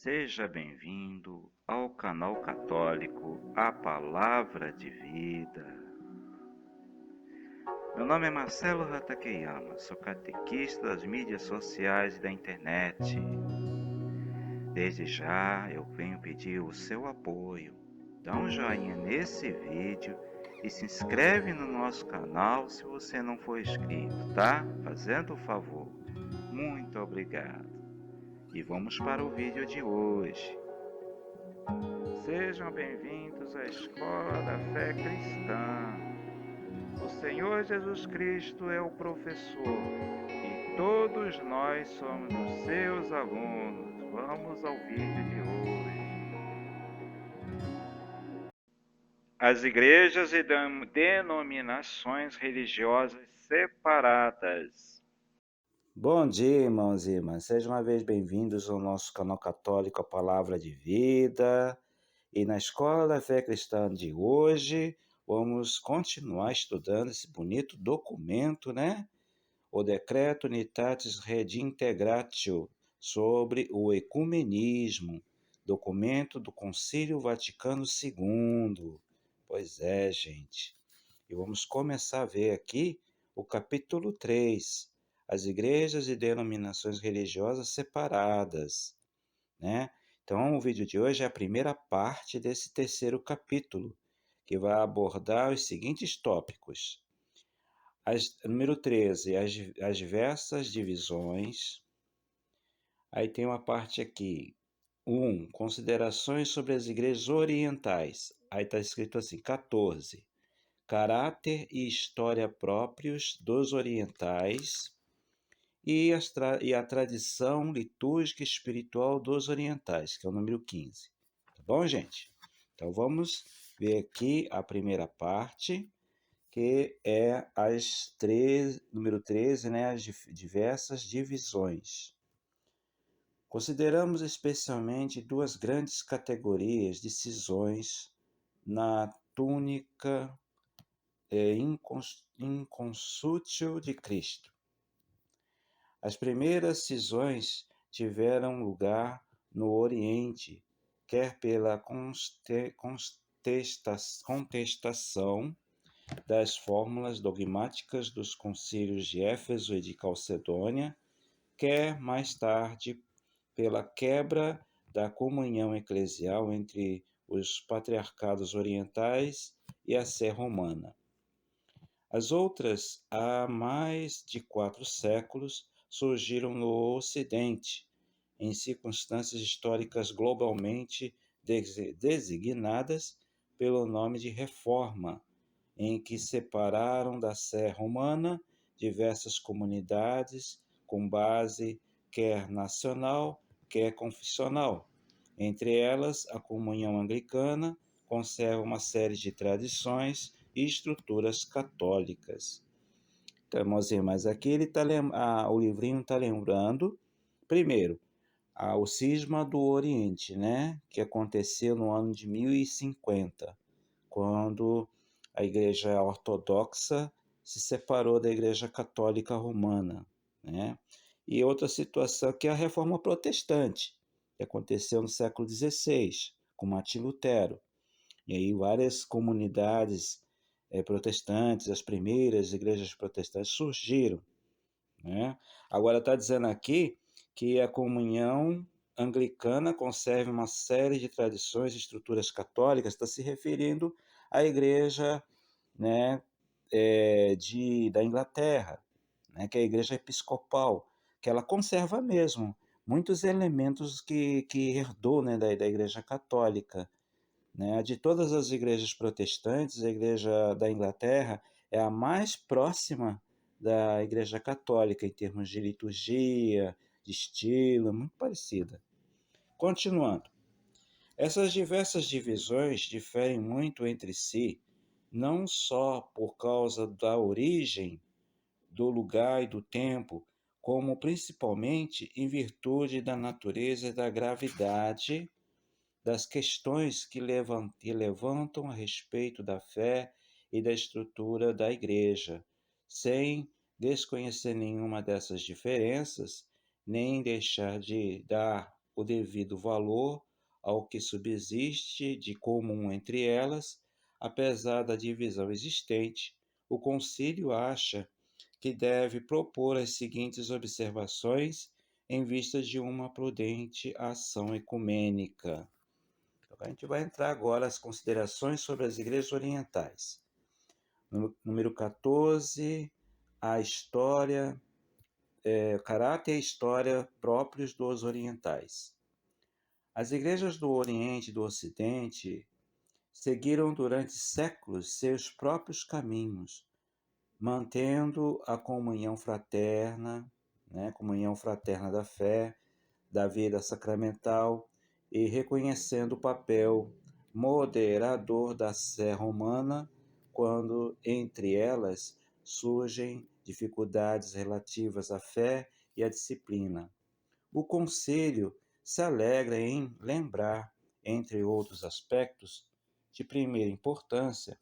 Seja bem-vindo ao canal católico A Palavra de Vida. Meu nome é Marcelo Hatakeyama, sou catequista das mídias sociais e da internet. Desde já eu venho pedir o seu apoio. Dá um joinha nesse vídeo e se inscreve no nosso canal se você não for inscrito, tá? Fazendo o favor. Muito obrigado. E vamos para o vídeo de hoje. Sejam bem-vindos à Escola da Fé Cristã. O Senhor Jesus Cristo é o professor e todos nós somos os seus alunos. Vamos ao vídeo de hoje. As igrejas e denominações religiosas separadas. Bom dia, irmãos e irmãs. Sejam uma vez bem-vindos ao nosso canal católico A Palavra de Vida. E na Escola da Fé Cristã de hoje, vamos continuar estudando esse bonito documento, né? O Decreto Unitatis Redintegratio sobre o ecumenismo, documento do Concílio Vaticano II. Pois é, gente. E vamos começar a ver aqui o capítulo 3, as igrejas e denominações religiosas separadas, né? Então, o vídeo de hoje é a primeira parte desse terceiro capítulo, que vai abordar os seguintes tópicos. Número 13, as diversas divisões. Aí tem uma parte aqui, 1, considerações sobre as igrejas orientais. Aí está escrito assim, 14, caráter e história próprios dos orientais e a tradição litúrgica e espiritual dos orientais, que é o número 15. Tá bom, gente? Então, vamos ver aqui a primeira parte, que é número 13, né, as diversas divisões. Consideramos especialmente duas grandes categorias de cisões na túnica inconsútil de Cristo. As primeiras cisões tiveram lugar no Oriente, quer pela contestação das fórmulas dogmáticas dos concílios de Éfeso e de Calcedônia, quer mais tarde pela quebra da comunhão eclesial entre os patriarcados orientais e a Sé romana. As outras, há mais de 4 séculos, surgiram no Ocidente, em circunstâncias históricas globalmente designadas pelo nome de Reforma, em que separaram da Sé romana diversas comunidades com base quer nacional, quer confessional. Entre elas, a comunhão anglicana conserva uma série de tradições e estruturas católicas. Então, irmãos e irmãs, aqui o livrinho está lembrando, primeiro, o cisma do Oriente, né, que aconteceu no ano de 1050, quando a Igreja Ortodoxa se separou da Igreja Católica Romana, né? E outra situação que é a Reforma Protestante, que aconteceu no século XVI, com Martim Lutero. E aí várias comunidades protestantes, as primeiras igrejas protestantes surgiram, né? Agora está dizendo aqui que a comunhão anglicana conserva uma série de tradições e estruturas católicas, está se referindo à igreja, né, da Inglaterra, né, que é a igreja episcopal, que ela conserva mesmo muitos elementos que herdou, né, da igreja católica, né? De todas as igrejas protestantes, a igreja da Inglaterra é a mais próxima da igreja católica em termos de liturgia, de estilo, muito parecida. Continuando, essas diversas divisões diferem muito entre si, não só por causa da origem, do lugar e do tempo, como principalmente em virtude da natureza e da gravidade das questões que levantam a respeito da fé e da estrutura da Igreja, sem desconhecer nenhuma dessas diferenças, nem deixar de dar o devido valor ao que subsiste de comum entre elas, apesar da divisão existente, o concílio acha que deve propor as seguintes observações em vista de uma prudente ação ecumênica. Então, a gente vai entrar agora às considerações sobre as igrejas orientais. Número 14, a história, caráter e história próprios dos orientais. As igrejas do Oriente e do Ocidente seguiram durante séculos seus próprios caminhos, mantendo a comunhão fraterna, comunhão fraterna da fé, da vida sacramental e reconhecendo o papel moderador da sé romana quando entre elas surgem dificuldades relativas à fé e à disciplina. O Conselho se alegra em lembrar, entre outros aspectos de primeira importância,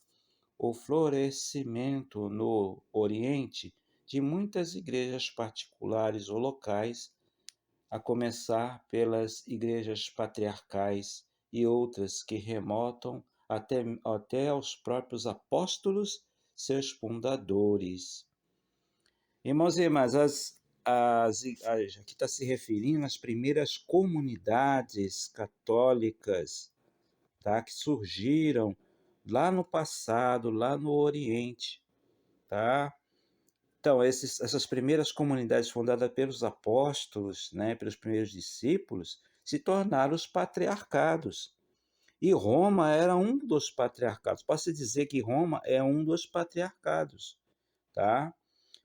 o florescimento no Oriente de muitas igrejas particulares ou locais, a começar pelas igrejas patriarcais e outras que remontam até aos próprios apóstolos, seus fundadores. Irmãos e irmãs, aqui está se referindo às primeiras comunidades católicas, tá, que surgiram lá no passado, lá no Oriente. Tá? Então, essas primeiras comunidades fundadas pelos apóstolos, pelos primeiros discípulos, se tornaram os patriarcados. E Roma era um dos patriarcados. Posso dizer que Roma é um dos patriarcados, tá?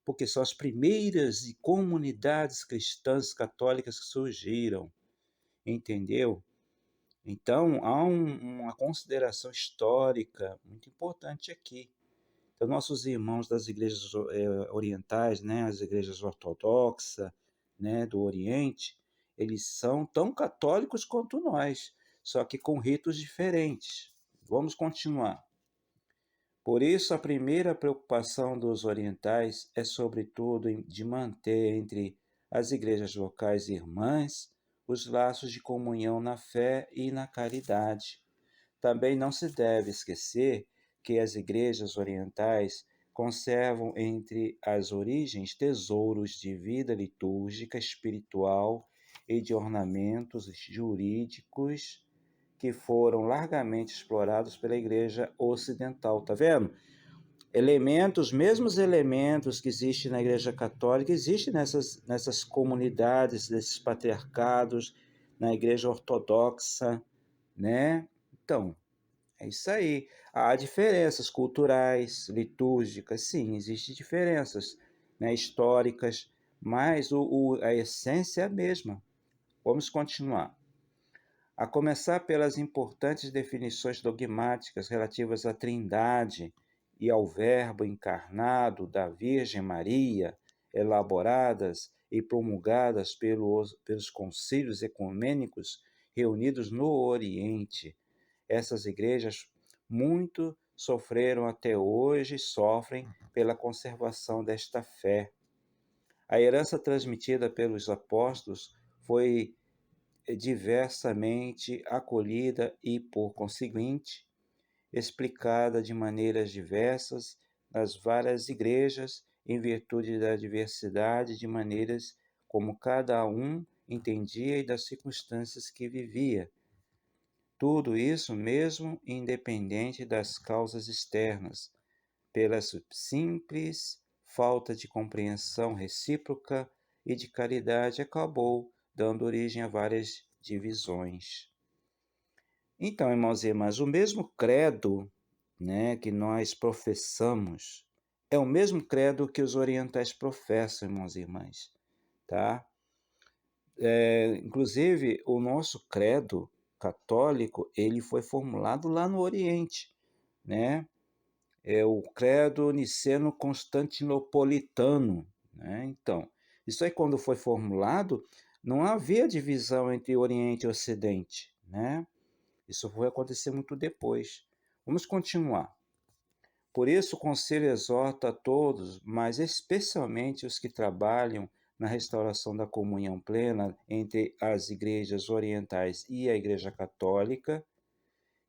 Porque são as primeiras comunidades cristãs católicas que surgiram, entendeu? Então, há uma consideração histórica muito importante aqui. Então, nossos irmãos das igrejas orientais, as igrejas ortodoxas, do Oriente, eles são tão católicos quanto nós, só que com ritos diferentes. Vamos continuar. Por isso, a primeira preocupação dos orientais é, sobretudo, de manter entre as igrejas locais irmãs os laços de comunhão na fé e na caridade. Também não se deve esquecer que as igrejas orientais conservam entre as origens tesouros de vida litúrgica, espiritual e de ornamentos jurídicos que foram largamente explorados pela igreja ocidental. Tá vendo? Os mesmos elementos que existem na igreja católica, existem nessas comunidades, nesses patriarcados, na igreja ortodoxa, né? Então, é isso aí. Há diferenças culturais, litúrgicas, sim, existem diferenças, históricas, mas a essência é a mesma. Vamos continuar. A começar pelas importantes definições dogmáticas relativas à Trindade e ao Verbo encarnado da Virgem Maria, elaboradas e promulgadas pelos concílios ecumênicos reunidos no Oriente. Essas igrejas muito sofreram até hoje e sofrem pela conservação desta fé. A herança transmitida pelos apóstolos foi diversamente acolhida e, por conseguinte, explicada de maneiras diversas nas várias igrejas, em virtude da diversidade de maneiras como cada um entendia e das circunstâncias que vivia. Tudo isso mesmo independente das causas externas, pela simples falta de compreensão recíproca e de caridade, acabou dando origem a várias divisões. Então, irmãos e irmãs, o mesmo credo, que nós professamos é o mesmo credo que os orientais professam, irmãos e irmãs, tá? Inclusive, o nosso credo católico, ele foi formulado lá no Oriente, né? É o credo niceno-constantinopolitano, né? Então, isso aí quando foi formulado, não havia divisão entre Oriente e Ocidente, né? Isso foi acontecer muito depois. Vamos continuar. Por isso o conselho exorta a todos, mas especialmente os que trabalham na restauração da comunhão plena entre as igrejas orientais e a Igreja Católica,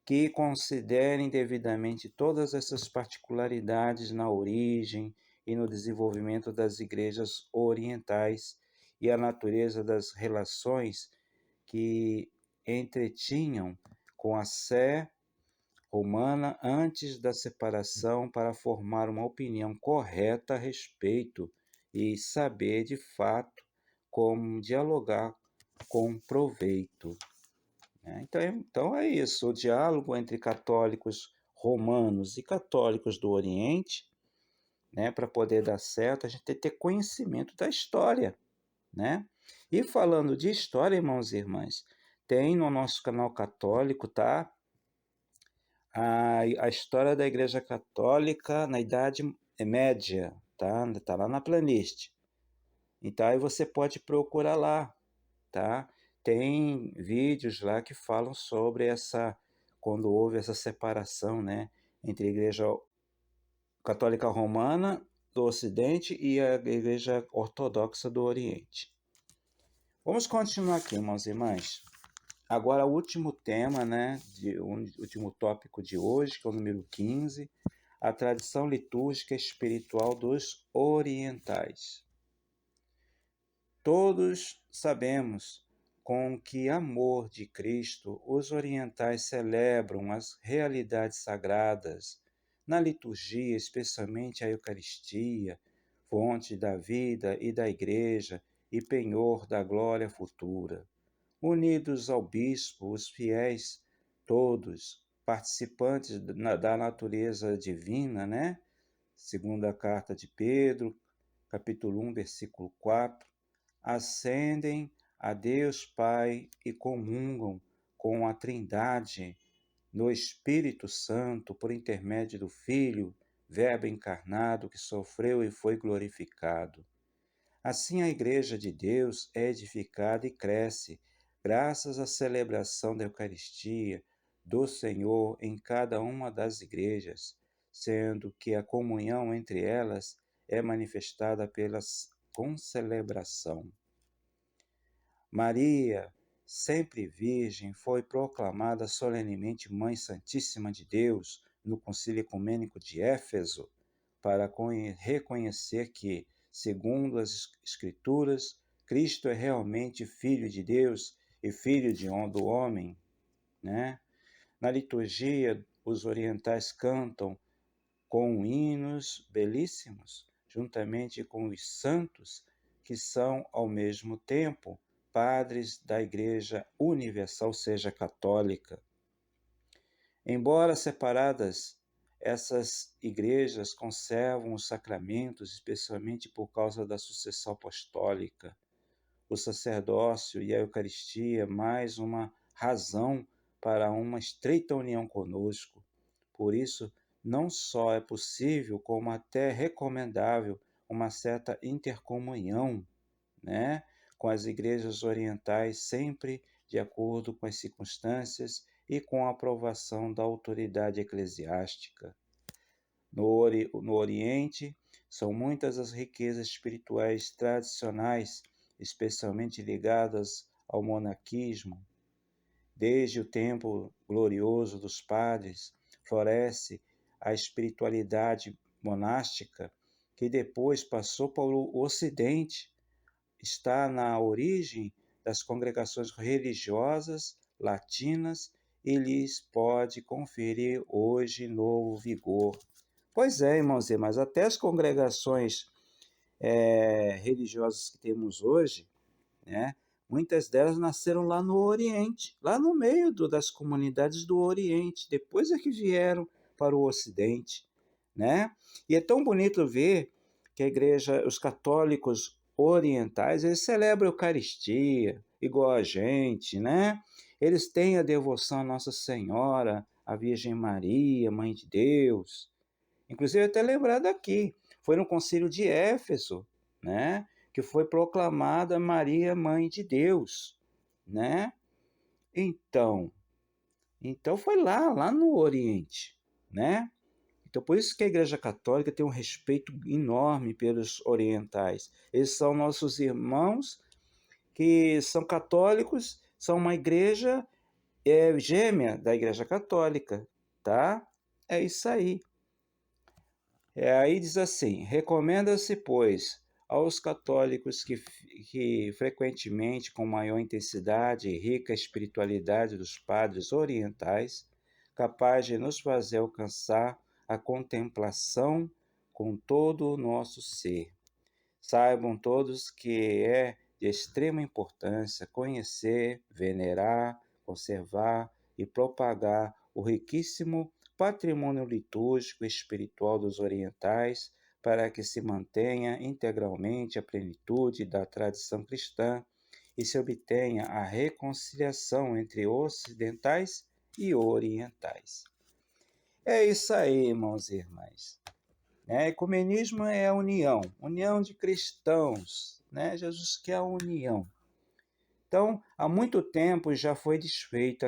que considerem devidamente todas essas particularidades na origem e no desenvolvimento das igrejas orientais e a natureza das relações que entretinham com a Sé romana antes da separação para formar uma opinião correta a respeito e saber de fato como dialogar com proveito. Então é isso, o diálogo entre católicos romanos e católicos do Oriente, né, para poder dar certo, a gente tem que ter conhecimento da história, né? E falando de história, irmãos e irmãs, tem no nosso canal católico, tá? A história da Igreja Católica na Idade Média, tá? Tá lá na playlist. Então aí você pode procurar lá, tá? Tem vídeos lá que falam sobre quando houve essa separação, né, entre a Igreja Católica Romana do Ocidente e a Igreja Ortodoxa do Oriente. Vamos continuar aqui, irmãos e irmãs. Agora, o último tema, né, último tópico de hoje, que é o número 15, a tradição litúrgica espiritual dos orientais. Todos sabemos com que amor de Cristo os orientais celebram as realidades sagradas na liturgia, especialmente a Eucaristia, fonte da vida e da Igreja e penhor da glória futura. Unidos ao bispo, os fiéis, todos, participantes da natureza divina, né? Segunda carta de Pedro, capítulo 1, versículo 4, ascendem a Deus Pai e comungam com a Trindade no Espírito Santo por intermédio do Filho, Verbo encarnado que sofreu e foi glorificado. Assim, a Igreja de Deus é edificada e cresce, graças à celebração da Eucaristia do Senhor em cada uma das igrejas, sendo que a comunhão entre elas é manifestada pela concelebração. Maria, sempre Virgem, foi proclamada solenemente Mãe Santíssima de Deus no Concílio Ecumênico de Éfeso, para reconhecer que, segundo as Escrituras, Cristo é realmente Filho de Deus e Filho do homem, né? Na liturgia, os orientais cantam com hinos belíssimos, juntamente com os santos, que são, ao mesmo tempo, padres da Igreja Universal, seja católica. Embora separadas, essas igrejas conservam os sacramentos, especialmente por causa da sucessão apostólica. O sacerdócio e a Eucaristia, mais uma razão para uma estreita união conosco. Por isso, não só é possível, como até recomendável, uma certa intercomunhão, né, com as igrejas orientais, sempre de acordo com as circunstâncias e com a aprovação da autoridade eclesiástica. No Oriente, são muitas as riquezas espirituais tradicionais, especialmente ligadas ao monaquismo. Desde o tempo glorioso dos padres, floresce a espiritualidade monástica, que depois passou para o Ocidente, está na origem das congregações religiosas latinas e lhes pode conferir hoje novo vigor. Pois é, irmãos e irmãs, até as congregações religiosas que temos hoje, né, muitas delas nasceram lá no Oriente, lá no meio das comunidades do Oriente, depois é que vieram para o Ocidente, né? E é tão bonito ver que a igreja, os católicos orientais, eles celebram a Eucaristia, igual a gente, né? Eles têm a devoção à Nossa Senhora, à Virgem Maria, Mãe de Deus. Inclusive, até lembrado aqui, foi no Concílio de Éfeso, né, que foi proclamada Maria, Mãe de Deus, né? Então foi lá no Oriente, né? Então, por isso que a Igreja Católica tem um respeito enorme pelos orientais. Eles são nossos irmãos que são católicos, são uma igreja gêmea da Igreja Católica, tá? É isso aí. Aí diz assim: recomenda-se, pois, aos católicos que frequentemente, com maior intensidade e rica espiritualidade dos padres orientais, capaz de nos fazer alcançar a contemplação com todo o nosso ser. Saibam todos que é de extrema importância conhecer, venerar, conservar e propagar o riquíssimo patrimônio litúrgico e espiritual dos orientais, para que se mantenha integralmente a plenitude da tradição cristã e se obtenha a reconciliação entre ocidentais e orientais. É isso aí, irmãos e irmãs. Ecumenismo é a união de cristãos. Jesus quer a união. Então, há muito tempo já foi desfeito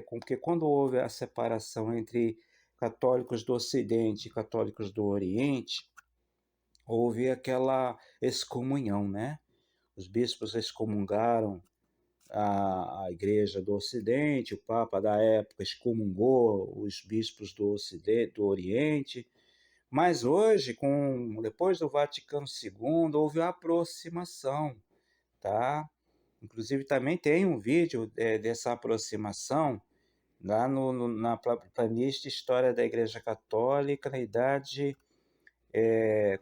porque quando houve a separação entre católicos do Ocidente e católicos do Oriente, houve aquela excomunhão, Os bispos excomungaram a Igreja do Ocidente, o Papa da época excomungou os bispos do Ocidente, do Oriente, mas hoje, depois do Vaticano II, houve a aproximação, tá? Inclusive, também tem um vídeo dessa aproximação lá na playlist História da Igreja Católica na Idade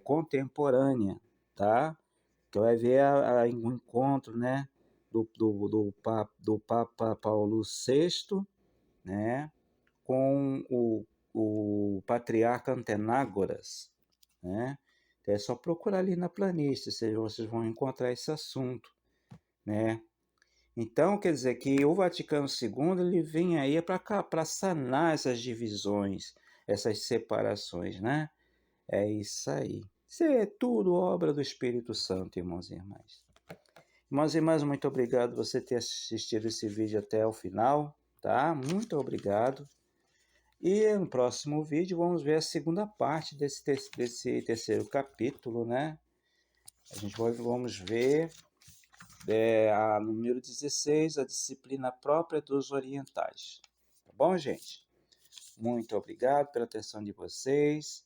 Contemporânea, tá? Que vai ver o encontro, do Papa Paulo VI, com o patriarca Antenágoras, Então é só procurar ali na playlist, vocês vão encontrar esse assunto, Então, quer dizer que o Vaticano II ele vem aí para sanar essas divisões, essas separações, É isso aí. Isso é tudo obra do Espírito Santo, irmãos e irmãs. Irmãos e irmãs, muito obrigado por você ter assistido esse vídeo até o final, tá? Muito obrigado. E no próximo vídeo vamos ver a segunda parte desse terceiro capítulo, Vamos ver a número 16, a disciplina própria dos orientais. Tá bom, gente? Muito obrigado pela atenção de vocês.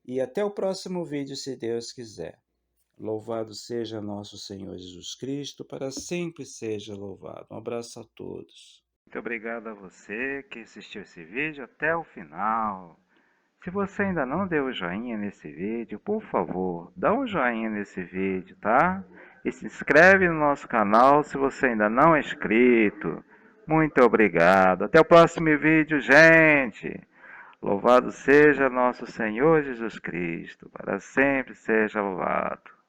E até o próximo vídeo, se Deus quiser. Louvado seja nosso Senhor Jesus Cristo, para sempre seja louvado. Um abraço a todos. Muito obrigado a você que assistiu esse vídeo até o final. Se você ainda não deu o joinha nesse vídeo, por favor, dá um joinha nesse vídeo, tá? E se inscreve no nosso canal se você ainda não é inscrito. Muito obrigado. Até o próximo vídeo, gente. Louvado seja nosso Senhor Jesus Cristo, para sempre seja louvado.